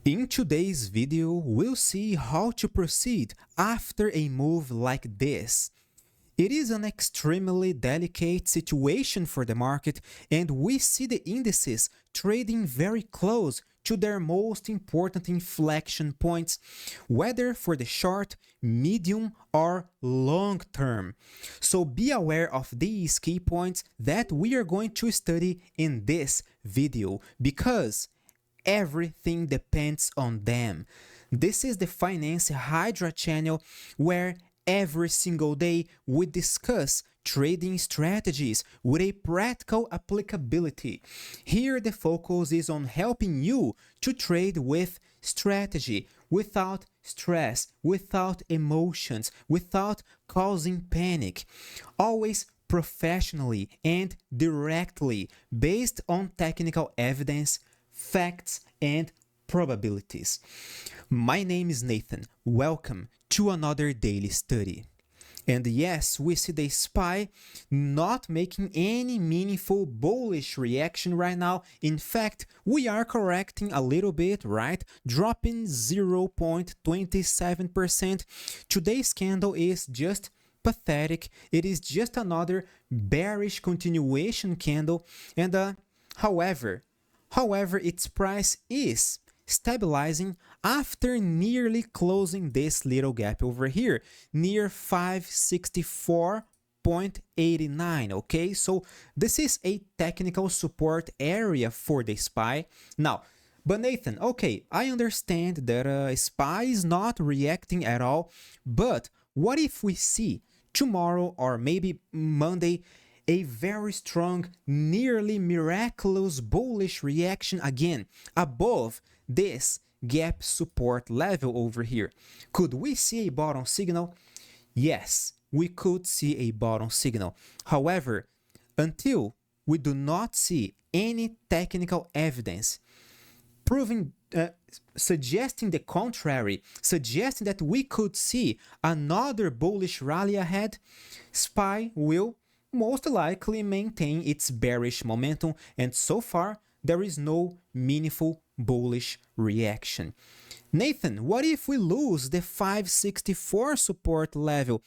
In today's video, we'll see how to proceed after a move like this. It is an extremely delicate situation for the market, and we see the indices trading very close to their most important inflection points, whether for the short, medium, or long term. So be aware of these key points that we are going to study in this video, because everything depends on them. This is the Finance Hydra channel where every single day we discuss trading strategies with a practical applicability. Here the focus is on helping you to trade with strategy, without stress, without emotions, without causing panic. Always professionally and directly based on technical evidence, facts, and probabilities. My name is Nathan. Welcome to another daily study. And yes, we see the SPY not making any meaningful bullish reaction right now. In fact, we are correcting a little bit, right? Dropping 0.27%. Today's candle is just pathetic. It is just another bearish continuation candle. And however, its price is stabilizing after nearly closing this little gap over here near 564.89. okay, so this is a technical support area for the SPY. Now, but Nathan, okay, I understand that SPY is not reacting at all, but what if we see tomorrow or maybe Monday a very strong, nearly miraculous bullish reaction again above this gap support level over here? Could we see a bottom signal? Yes, we could see a bottom signal. However, until we do not see any technical evidence proving suggesting the contrary, suggesting that we could see another bullish rally ahead, SPY will most likely maintain its bearish momentum, and so far there is no meaningful bullish reaction. Nathan, what if we lose the 564 support level?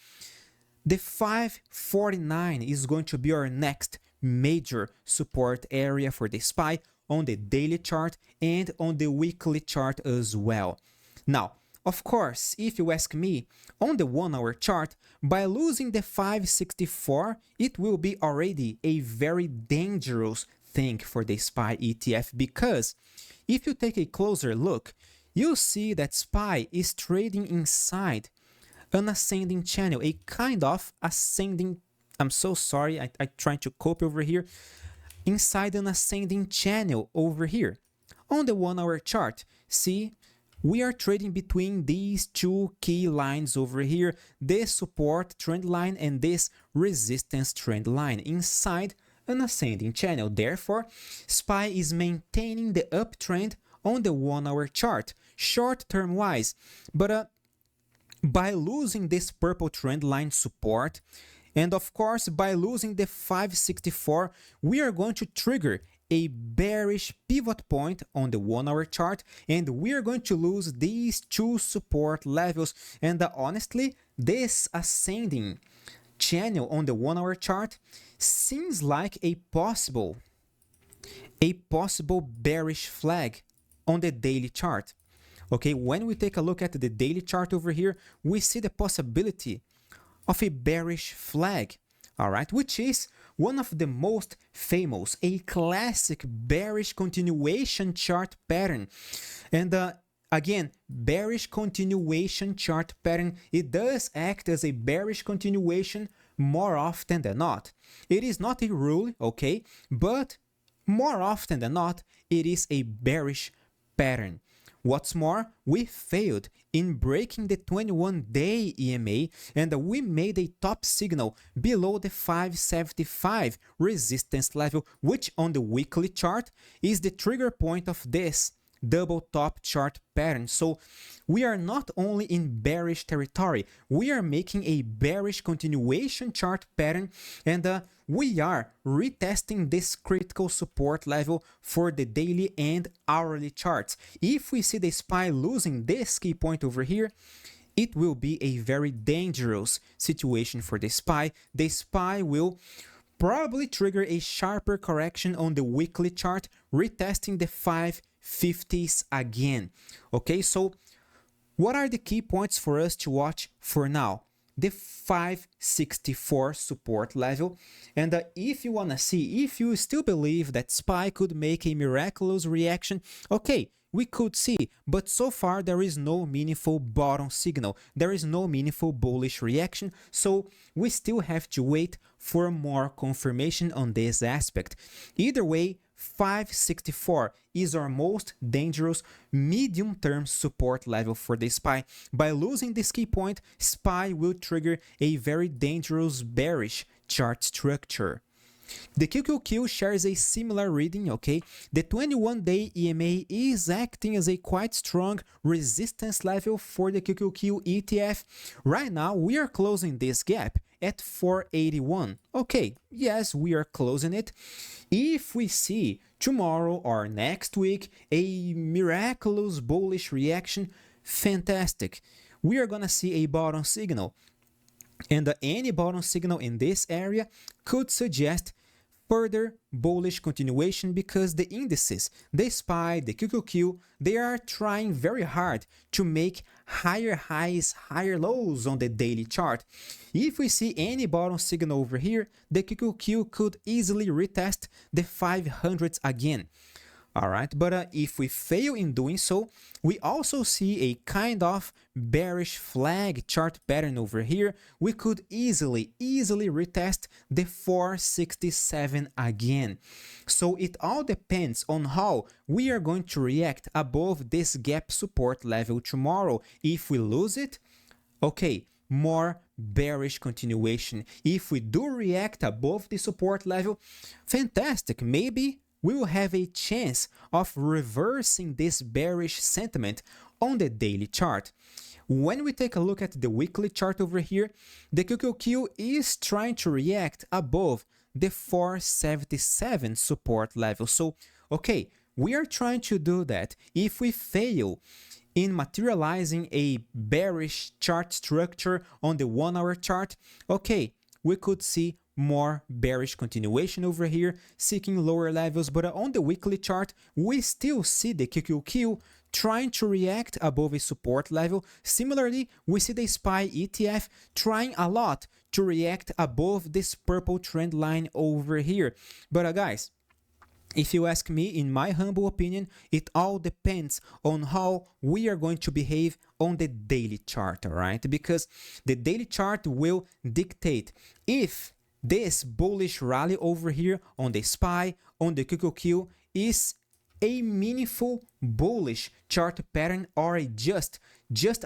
The 549 is going to be our next major support area for the SPY on the daily chart and on the weekly chart as well. Now, of course, if you ask me, on the 1 hour chart, by losing the 564, it will be already a very dangerous thing for the SPY ETF, because if you take a closer look, you'll see that SPY is trading inside an ascending channel, a kind of ascending, I'm so sorry, I trying to copy over here, inside an ascending channel over here. On the 1 hour chart, see, we are trading between these two key lines over here, this support trend line and this resistance trend line inside an ascending channel. Therefore, SPY is maintaining the uptrend on the 1 hour chart, short-term wise. But by losing this purple trend line support, and of course by losing the 564, we are going to trigger a bearish pivot point on the 1 hour chart, and we are going to lose these two support levels. And honestly, this ascending channel on the 1 hour chart seems like a possible bearish flag on the daily chart. Okay, when we take a look at the daily chart over here, we see the possibility of a bearish flag, all right, which is one of the most famous, a classic bearish continuation chart pattern. And again, bearish continuation chart pattern, it does act as a bearish continuation more often than not. It is not a rule, okay, but more often than not, it is a bearish pattern. What's more, we failed in breaking the 21-day EMA, and we made a top signal below the 575 resistance level, which on the weekly chart is the trigger point of this double top chart pattern. So we are not only in bearish territory, we are making a bearish continuation chart pattern, and we are retesting this critical support level for the daily and hourly charts. If we see the SPY losing this key point over here, it will be a very dangerous situation for the SPY. The SPY will probably trigger a sharper correction on the weekly chart, retesting the 550s again. Okay, so what are the key points for us to watch for now? The 564 support level, and if you wanna see, if you still believe that SPY could make a miraculous reaction, okay, we could see, but so far there is no meaningful bottom signal, there is no meaningful bullish reaction, so we still have to wait for more confirmation on this aspect. Either way, 564 is our most dangerous medium-term support level for the SPY. By losing this key point, SPY will trigger a very dangerous bearish chart structure. The QQQ shares a similar reading, okay? The 21-day EMA is acting as a quite strong resistance level for the QQQ ETF. Right now, we are closing this gap at 481. Okay, yes, we are closing it. If we see tomorrow or next week a miraculous bullish reaction, fantastic. We are gonna see a bottom signal. And any bottom signal in this area could suggest further bullish continuation because the indices, the SPY, the QQQ, they are trying very hard to make higher highs, higher lows on the daily chart. If we see any bottom signal over here, the QQQ could easily retest the 500s again. Alright, but if we fail in doing so, we also see a kind of bearish flag chart pattern over here. We could easily retest the 467 again. So it all depends on how we are going to react above this gap support level tomorrow. If we lose it, okay, more bearish continuation. If we do react above the support level, fantastic, maybe we will have a chance of reversing this bearish sentiment on the daily chart. When we take a look at the weekly chart over here, the QQQ is trying to react above the 477 support level. So, okay, we are trying to do that. If we fail in materializing a bearish chart structure on the 1-hour chart, okay, we could see more bearish continuation over here, seeking lower levels, but on the weekly chart, we still see the QQQ trying to react above a support level. Similarly, we see the SPY ETF trying a lot to react above this purple trend line over here. But guys, if you ask me, in my humble opinion, it all depends on how we are going to behave on the daily chart, alright? Because the daily chart will dictate if this bullish rally over here on the SPY, on the QQQ, is a meaningful bullish chart pattern or just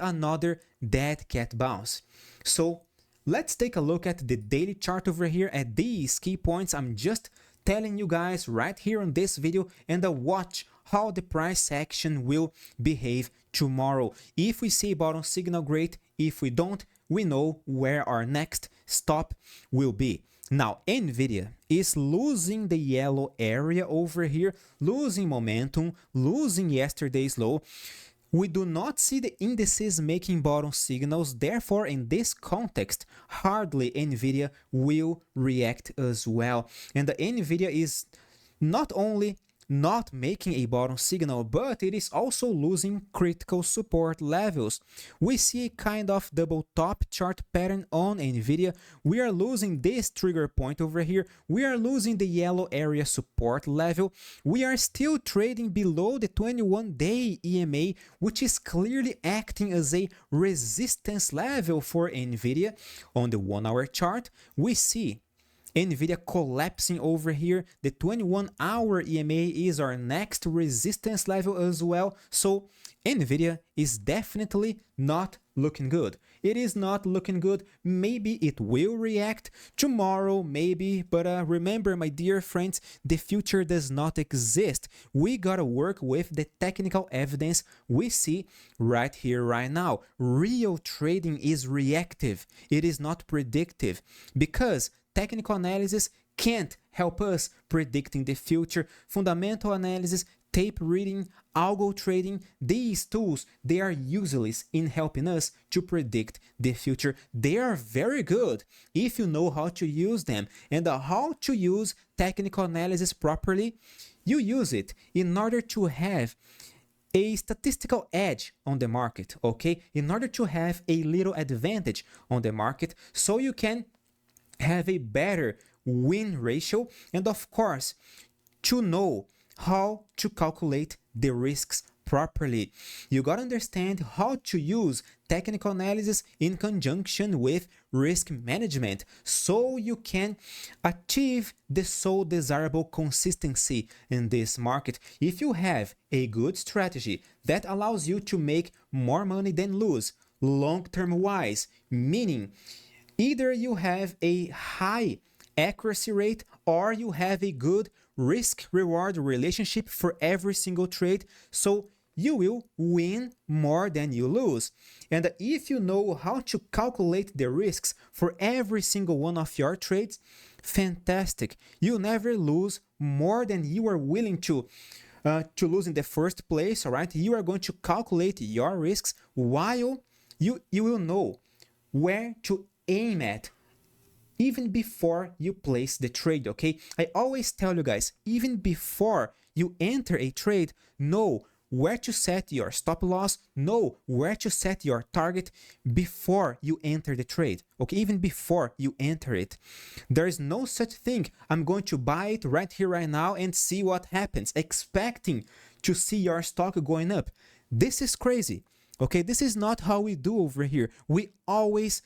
another dead cat bounce. So let's take a look at the daily chart over here at these key points. I'm just telling you guys right here on this video, and watch how the price action will behave tomorrow. If we see bottom signal, great. If we don't, we know where our next stop will be. Now, Nvidia is losing the yellow area over here, losing momentum, losing yesterday's low. We do not see the indices making bottom signals, therefore in this context, hardly Nvidia will react as well. And the Nvidia is not only not making a bottom signal, but it is also losing critical support levels. We see a kind of double top chart pattern on Nvidia. We are losing this trigger point over here. We are losing the yellow area support level. We are still trading below the 21-day EMA, which is clearly acting as a resistance level for Nvidia. On the 1-hour chart, we see Nvidia collapsing over here. The 21-hour EMA is our next resistance level as well. So Nvidia is definitely not looking good. It is not looking good. Maybe it will react tomorrow, maybe. But remember, my dear friends, the future does not exist. We gotta work with the technical evidence we see right here, right now. Real trading is reactive. It is not predictive, because technical analysis can't help us predicting the future. Fundamental analysis, tape reading, algo trading, these tools, they are useless in helping us to predict the future. They are very good if you know how to use them. And how to use technical analysis properly, you use it in order to have a statistical edge on the market, okay? In order to have a little advantage on the market, so you can have a better win ratio, and of course, to know how to calculate the risks properly. You gotta understand how to use technical analysis in conjunction with risk management, so you can achieve the so desirable consistency in this market. If you have a good strategy that allows you to make more money than lose long-term wise, meaning either you have a high accuracy rate or you have a good risk-reward relationship for every single trade, so you will win more than you lose. And if you know how to calculate the risks for every single one of your trades, fantastic. You'll never lose more than you are willing to lose in the first place, all right? You are going to calculate your risks while you will know where to aim at even before you place the trade, okay? I always tell you guys, even before you enter a trade, know where to set your stop loss, know where to set your target before you enter the trade, okay? Even before you enter it. There is no such thing, I'm going to buy it right here, right now, and see what happens, expecting to see your stock going up. This is crazy, okay? This is not how we do over here. We always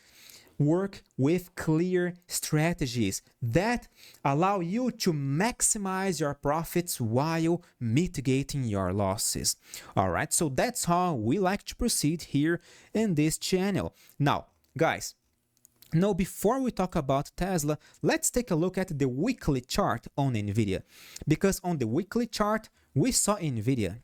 work with clear strategies that allow you to maximize your profits while mitigating your losses. All right, so that's how we like to proceed here in this channel. Now, guys, before we talk about Tesla, let's take a look at the weekly chart on Nvidia, because on the weekly chart, we saw Nvidia.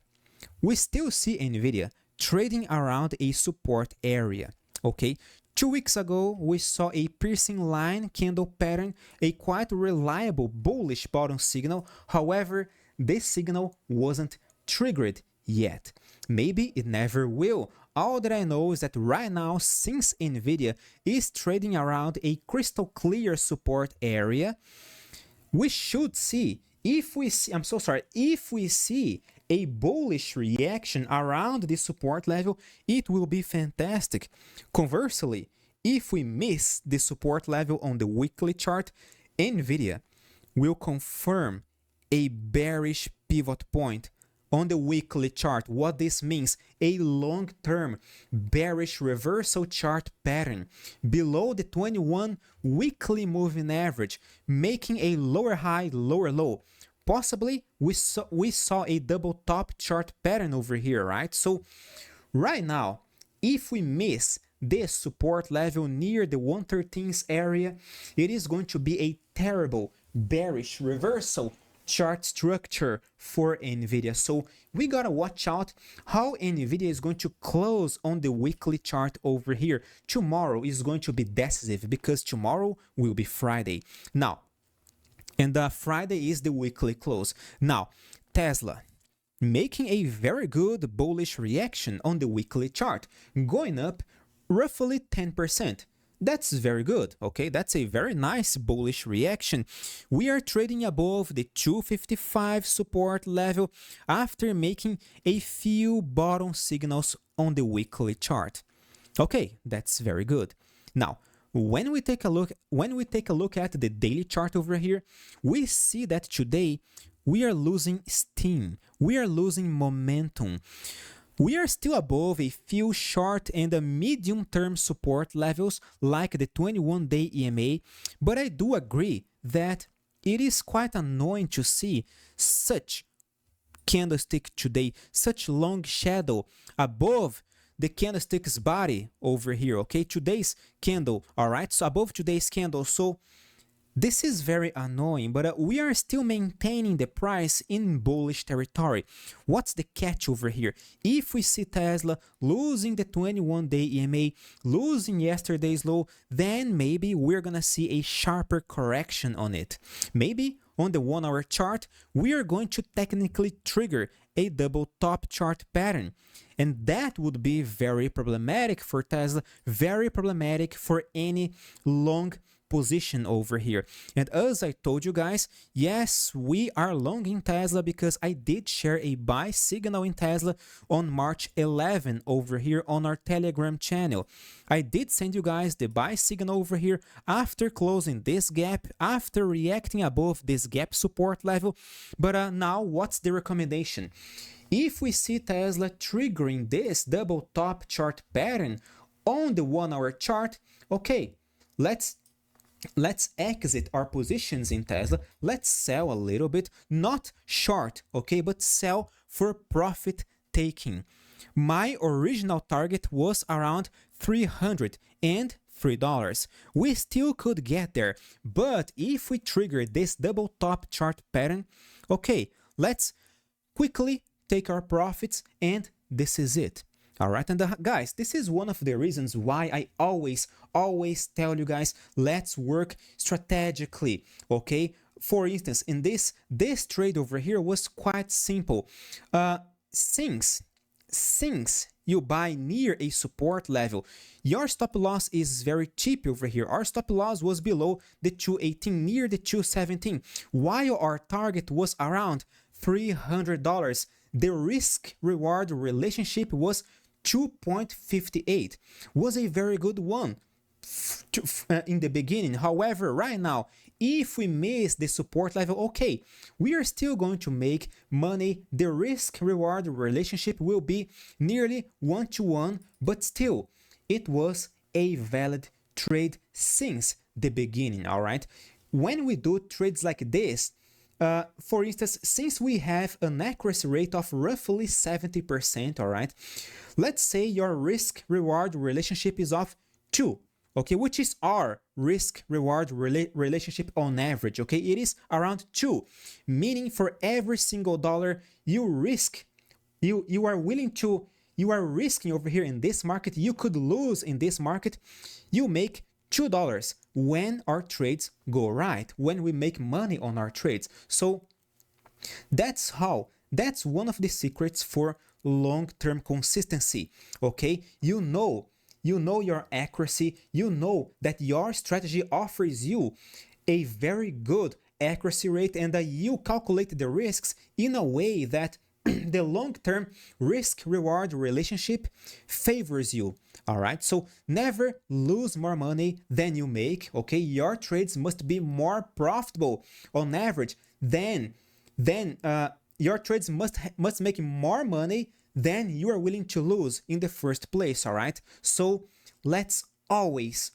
We still see Nvidia trading around a support area, okay? 2 weeks ago, we saw a piercing line candle pattern, a quite reliable bullish bottom signal. However, this signal wasn't triggered yet. Maybe it never will. All that I know is that right now, since Nvidia is trading around a crystal clear support area, we should see, if we see a bullish reaction around this support level, it will be fantastic. Conversely, if we miss the support level on the weekly chart, Nvidia will confirm a bearish pivot point on the weekly chart. What this means, a long-term bearish reversal chart pattern below the 21 weekly moving average, making a lower high, lower low. Possibly we saw a double top chart pattern over here, right? So right now, if we miss this support level near the 113s area, it is going to be a terrible bearish reversal chart structure for Nvidia. So we gotta watch out how Nvidia is going to close on the weekly chart over here. Tomorrow is going to be decisive because tomorrow will be Friday. Now, and Friday is the weekly close. Now, Tesla making a very good bullish reaction on the weekly chart, going up roughly 10%. That's very good, okay? That's a very nice bullish reaction. We are trading above the 255 support level after making a few bottom signals on the weekly chart. Okay, that's very good. Now, when we take a look at the daily chart over here, we see that today we are losing steam. We are losing momentum. We are still above a few short and medium-term support levels like the 21-day EMA, but I do agree that it is quite annoying to see such candlestick today, such long shadow above the candlestick's body over here, okay? Today's candle, all right? So above today's candle. So this is very annoying, but we are still maintaining the price in bullish territory. What's the catch over here? If we see Tesla losing the 21-day EMA, losing yesterday's low, then maybe we're gonna see a sharper correction on it. Maybe on the 1-hour chart, we are going to technically trigger a double top chart pattern. And that would be very problematic for Tesla, very problematic for any long position over here. And as I told you guys, yes, we are long in Tesla because I did share a buy signal in Tesla on March 11 over here on our Telegram channel. I did send you guys the buy signal over here after closing this gap, after reacting above this gap support level. But now what's the recommendation? If we see Tesla triggering this double top chart pattern on the 1-hour chart, okay, let's exit our positions in Tesla. Let's sell a little bit, not short, okay, but sell for profit taking. My original target was around $303. We still could get there, but if we trigger this double top chart pattern, okay, let's quickly take our profits, and this is it. All right, and guys, this is one of the reasons why I always tell you guys, let's work strategically, okay? For instance, in this trade over here was quite simple. Since you buy near a support level, your stop loss is very cheap over here. Our stop loss was below the 218, near the 217, while our target was around $300. The risk-reward relationship was 2.58, was a very good one in the beginning. However, right now, if we miss the support level, okay, we are still going to make money. The risk-reward relationship will be nearly 1-to-1, but still, it was a valid trade since the beginning, all right? When we do trades like this, for instance, since we have an accuracy rate of roughly 70%, all right, let's say your risk-reward relationship is of 2, okay, which is our risk-reward relationship on average, okay, it is around 2, meaning for every single dollar you risk, you are risking over here in this market, you could lose in this market, you make $2 when our trades go right, when we make money on our trades. So that's one of the secrets for long-term consistency, okay? You know your accuracy, you know that your strategy offers you a very good accuracy rate, and that you calculate the risks in a way that the long-term risk-reward relationship favors you. All right, so never lose more money than you make, okay? Your trades must be more profitable on average than your trades must make more money than you are willing to lose in the first place, all right? So let's always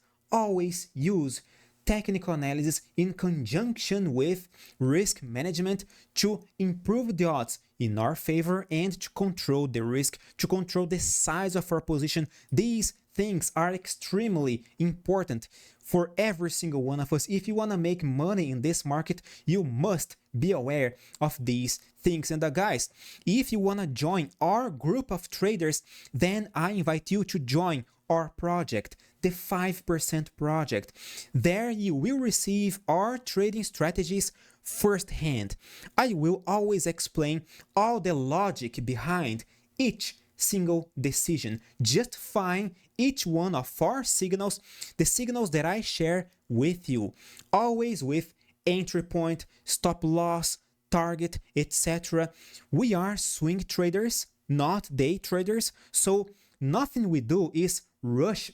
use technical analysis in conjunction with risk management to improve the odds in our favor and to control the risk, to control the size of our position. These things are extremely important for every single one of us. If you want to make money in this market, you must be aware of these things. And guys, if you want to join our group of traders, then I invite you to join our project, the 5% project. There you will receive our trading strategies firsthand. I will always explain all the logic behind each single decision, justifying each one of our signals, the signals that I share with you, always with entry point, stop loss, target, etc. We are swing traders, not day traders, so nothing we do is rushed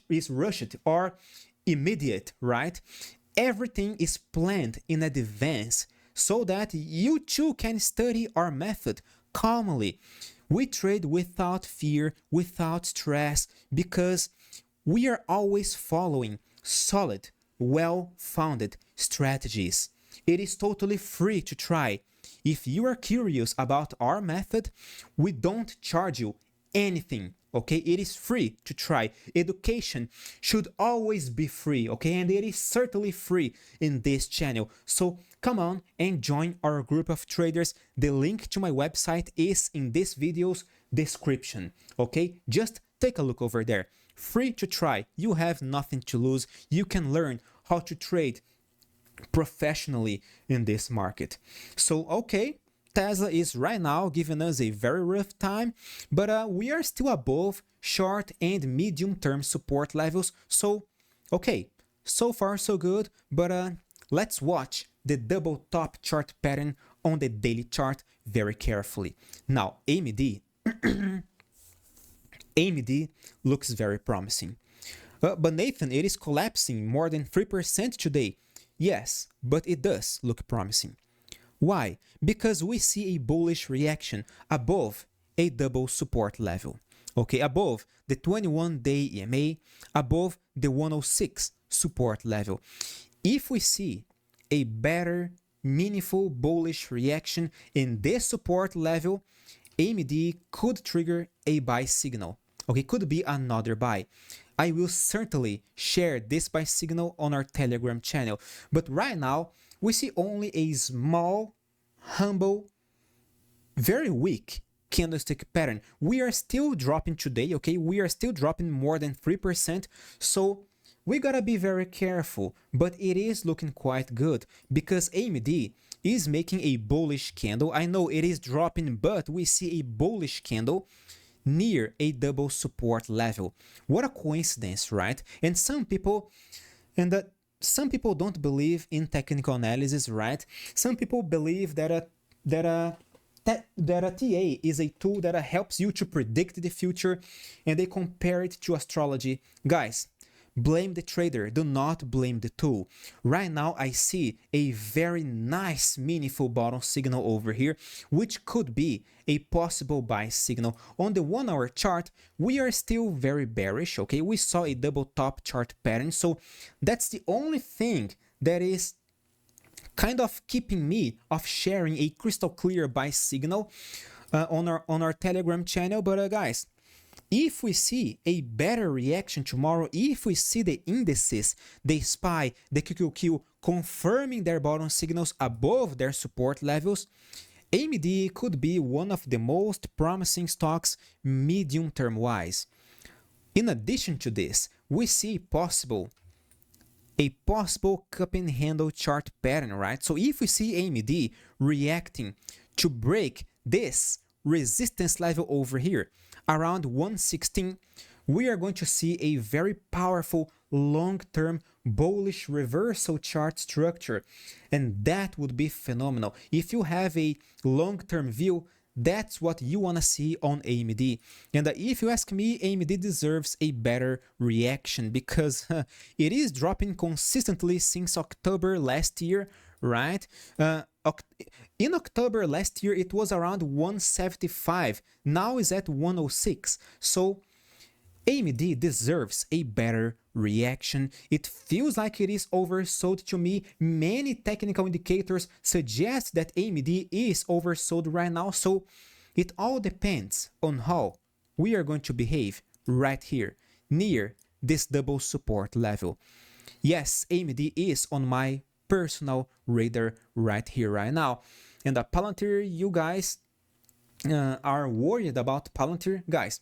or immediate, right? Everything is planned in advance so that you too can study our method calmly. We trade without fear, without stress, because we are always following solid, well-founded strategies. it is totally free to try. If you are curious about our method, we don't charge you anything, okay? It is free to try. Education should always be free, okay? And it is certainly free in this channel. So come on and join our group of traders. The link to my website is in this video's description, okay? Just take a look over there. Free to try. You have nothing to lose. You can learn how to trade professionally in this market. So, okay, Tesla is right now giving us a very rough time, but we are still above short and medium term support levels. So, okay, so far so good, but let's watch the double top chart pattern on the daily chart very carefully. Now, AMD, AMD looks very promising. But Nathan, it is collapsing more than 3% today. Yes, but it does look promising. Why? Because we see a bullish reaction above a double support level. Okay, above the 21-day EMA, above the 106 support level. If we see a better, meaningful bullish reaction in this support level, AMD could trigger a buy signal. Okay, could be another buy. I will certainly share this buy signal on our Telegram channel. But right now, we see only a small, humble, very weak candlestick pattern. We are still dropping today, okay? We are still dropping more than 3%. So we gotta be very careful. But it is looking quite good because AMD is making a bullish candle. I know it is dropping, but we see a bullish candle near a double support level. What a coincidence, right? And some people don't believe in technical analysis, right? Some people believe that a TA is a tool that helps you to predict the future, and they compare it to astrology. Guys, blame the trader, do not blame the tool. Right now, I see a very nice, meaningful bottom signal over here, which could be a possible buy signal. On the 1 hour chart, we are still very bearish, okay? We saw a double top chart pattern, so that's the only thing that is kind of keeping me of sharing a crystal clear buy signal on our Telegram channel. But guys, if we see a better reaction tomorrow, if we see the indices, the SPY, the QQQ confirming their bottom signals above their support levels, AMD could be one of the most promising stocks medium-term wise. In addition to this, we see a possible cup and handle chart pattern, right? So if we see AMD reacting to break this resistance level over here, around 116, we are going to see a very powerful long-term bullish reversal chart structure, and that would be phenomenal. If you have a long-term view, that's what you want to see on AMD. And if you ask me, AMD deserves a better reaction because it is dropping consistently since October last year, right? In October last year, it was around 175. Now is at 106. So AMD deserves a better reaction. It feels like it is oversold to me. Many technical indicators suggest that AMD is oversold right now. So it all depends on how we are going to behave right here near this double support level. Yes, AMD is on my personal radar right here, right now. And the Palantir, you guys are worried about Palantir. Guys,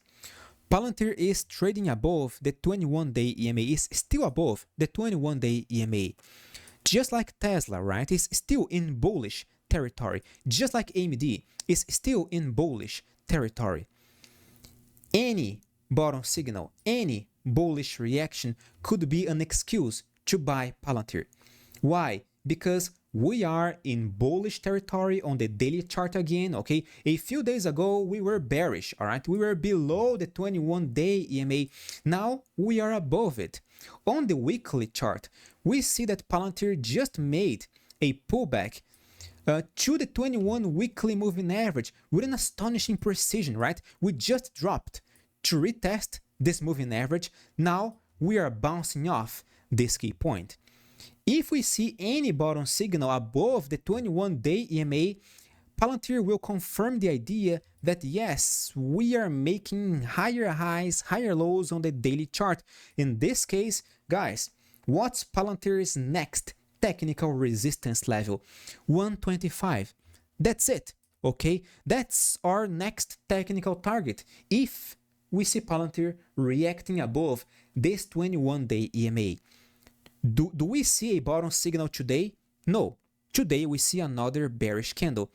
Palantir is trading above the 21-day EMA, is still above the 21-day EMA. Just like Tesla, right, is still in bullish territory. Just like AMD is still in bullish territory. Any bottom signal, any bullish reaction could be an excuse to buy Palantir. Why? Because we are in bullish territory on the daily chart again, okay? A few days ago, we were bearish, all right? We were below the 21-day EMA. Now, we are above it. On the weekly chart, we see that Palantir just made a pullback to the 21 weekly moving average with an astonishing precision, right? We just dropped to retest this moving average. Now, we are bouncing off this key point. If we see any bottom signal above the 21-day EMA, Palantir will confirm the idea that yes, we are making higher highs, higher lows on the daily chart. In this case, guys, what's Palantir's next technical resistance level? 125. That's it, okay? That's our next technical target. If we see Palantir reacting above this 21-day EMA. Do we see a bottom signal today? No. Today we see another bearish candle.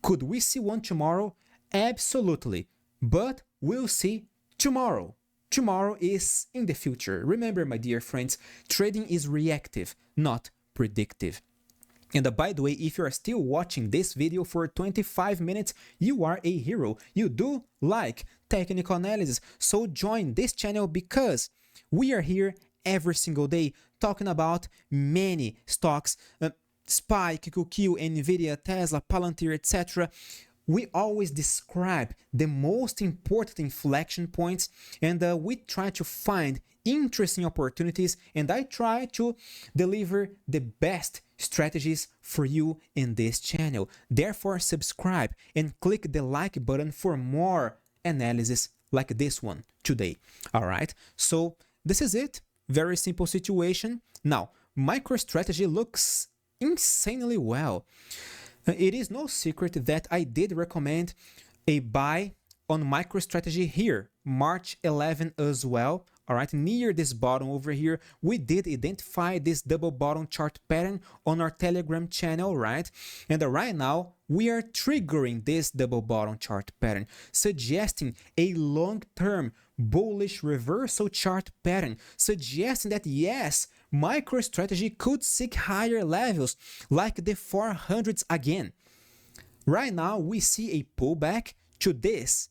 Could we see one tomorrow? Absolutely. But we'll see tomorrow. Tomorrow is in the future. Remember, my dear friends, trading is reactive, not predictive. And by the way, if you are still watching this video for 25 minutes, you are a hero. You do like technical analysis. So join this channel because we are here every single day talking about many stocks, SPY, QQQ, Nvidia, Tesla, Palantir, etc. We always describe the most important inflection points, and we try to find interesting opportunities, and I try to deliver the best strategies for you in this channel. Therefore, subscribe and click the like button for more analysis like this one today. All right, so this is it. Very simple situation. Now, MicroStrategy looks insanely well. It is no secret that I did recommend a buy on MicroStrategy here, March 11 as well. All right, near this bottom over here, we did identify this double bottom chart pattern on our Telegram channel, right? And right now, we are triggering this double bottom chart pattern, suggesting a long-term bullish reversal chart pattern, suggesting that yes, MicroStrategy could seek higher levels like the 400s again. Right now, we see a pullback to this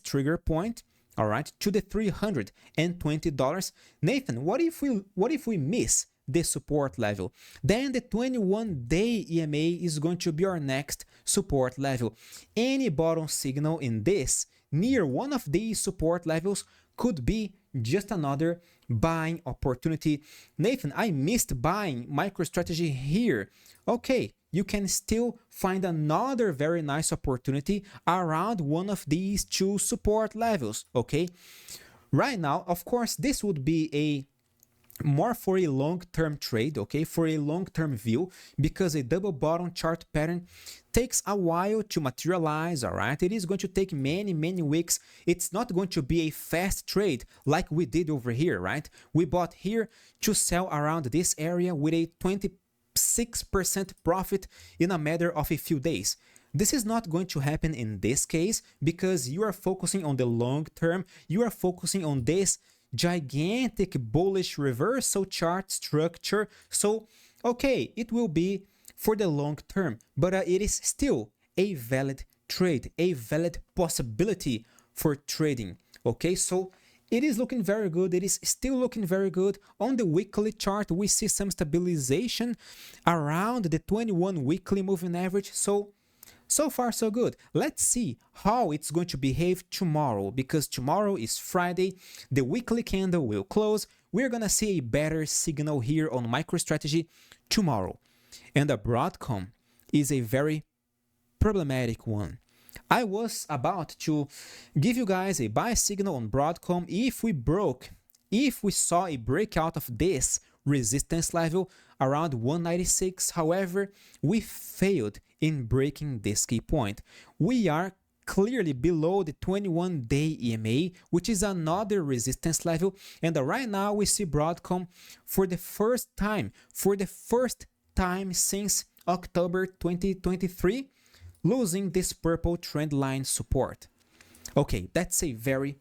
trigger point. All right, to the $320. Nathan, what if we miss this support level? Then the 21-day EMA is going to be our next support level. Any bottom signal in this near one of these support levels could be just another buying opportunity. Nathan, I missed buying MicroStrategy here. Okay, you can still find another very nice opportunity around one of these two support levels, okay? Right now, of course, this would be a more for a long-term trade, okay, for a long-term view, because a double bottom chart pattern takes a while to materialize. All right, it is going to take many weeks. It's not going to be a fast trade like we did over here, right? We bought here to sell around this area with a 26% profit in a matter of a few days. This is not going to happen in this case because you are focusing on the long term. You are focusing on this gigantic bullish reversal chart structure. So, okay, it will be for the long term, but it is still a valid trade, a valid possibility for trading. Okay, so it is looking very good. It is still looking very good. On the weekly chart, we see some stabilization around the 21 weekly moving average. So far, so good. Let's see how it's going to behave tomorrow, because tomorrow is Friday. The weekly candle will close. We're going to see a better signal here on MicroStrategy tomorrow. And the Broadcom is a very problematic one. I was about to give you guys a buy signal on Broadcom if we saw a breakout of this resistance level around 196. However, we failed in breaking this key point. We are clearly below the 21-day EMA, which is another resistance level. And right now we see Broadcom for the first time since October 2023, losing this purple trend line support. Okay, that's a very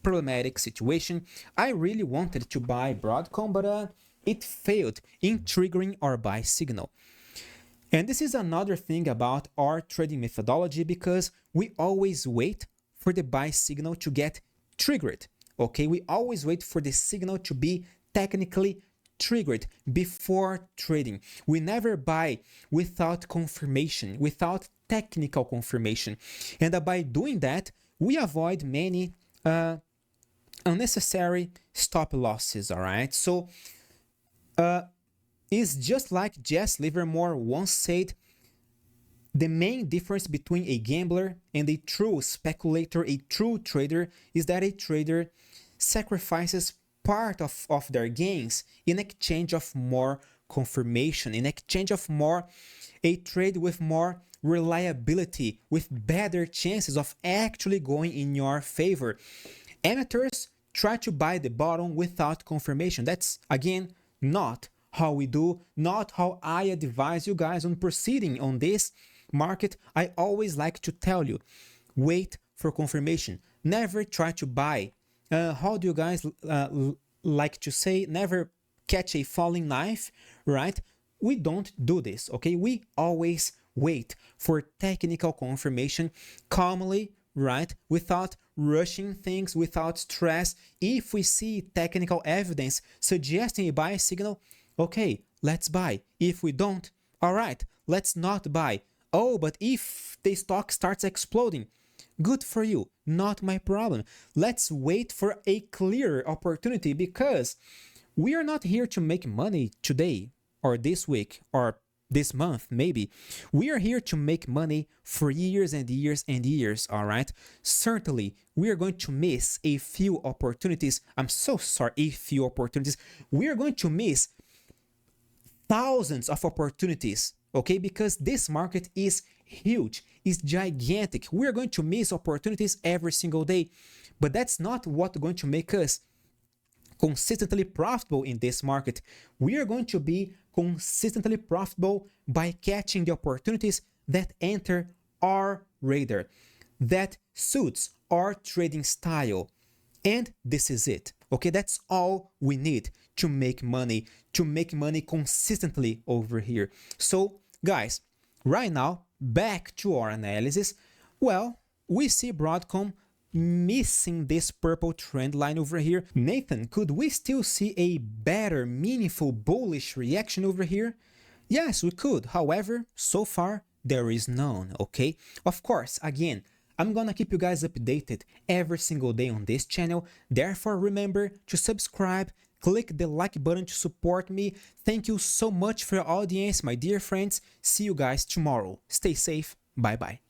problematic situation. I really wanted to buy Broadcom, but it failed in triggering our buy signal. And this is another thing about our trading methodology, because we always wait for the buy signal to get triggered. Okay, we always wait for the signal to be technically triggered before trading. We never buy without confirmation, without technical confirmation. And by doing that, we avoid many unnecessary stop losses. All right, so is just like Jess Livermore once said, the main difference between a gambler and a true speculator, a true trader, is that a trader sacrifices part of their gains in exchange of more confirmation, in exchange of more, a trade with more reliability, with better chances of actually going in your favor. Amateurs try to buy the bottom without confirmation. That's, again, not how we do, not how I advise you guys on proceeding on this market. I always like to tell you, wait for confirmation. Never try to buy. How do you guys like to say? Never catch a falling knife, right? We don't do this, okay? We always wait for technical confirmation calmly, right? Without rushing things, without stress. If we see technical evidence suggesting a buy signal, okay, let's buy. If we don't, all right, let's not buy. Oh, but if the stock starts exploding, good for you, not my problem. Let's wait for a clear opportunity, because we are not here to make money today or this week or this month, maybe. We are here to make money for years and years and years, all right? Certainly, we are going to miss a few opportunities. I'm so sorry, a few opportunities. We are going to miss thousands of opportunities, okay? Because this market is huge, is gigantic. We're going to miss opportunities every single day, but that's not what's going to make us consistently profitable in this market. We are going to be consistently profitable by catching the opportunities that enter our radar, that suits our trading style. And this is it, okay? That's all we need to make money consistently over here. So, guys, right now, back to our analysis. Well, we see Broadcom missing this purple trend line over here. Nathan, could we still see a better, meaningful, bullish reaction over here? Yes, we could. However, so far, there is none, okay? Of course, again, I'm gonna keep you guys updated every single day on this channel. Therefore, remember to subscribe, click the like button to support me. Thank you so much for your audience, my dear friends. See you guys tomorrow. Stay safe. Bye-bye.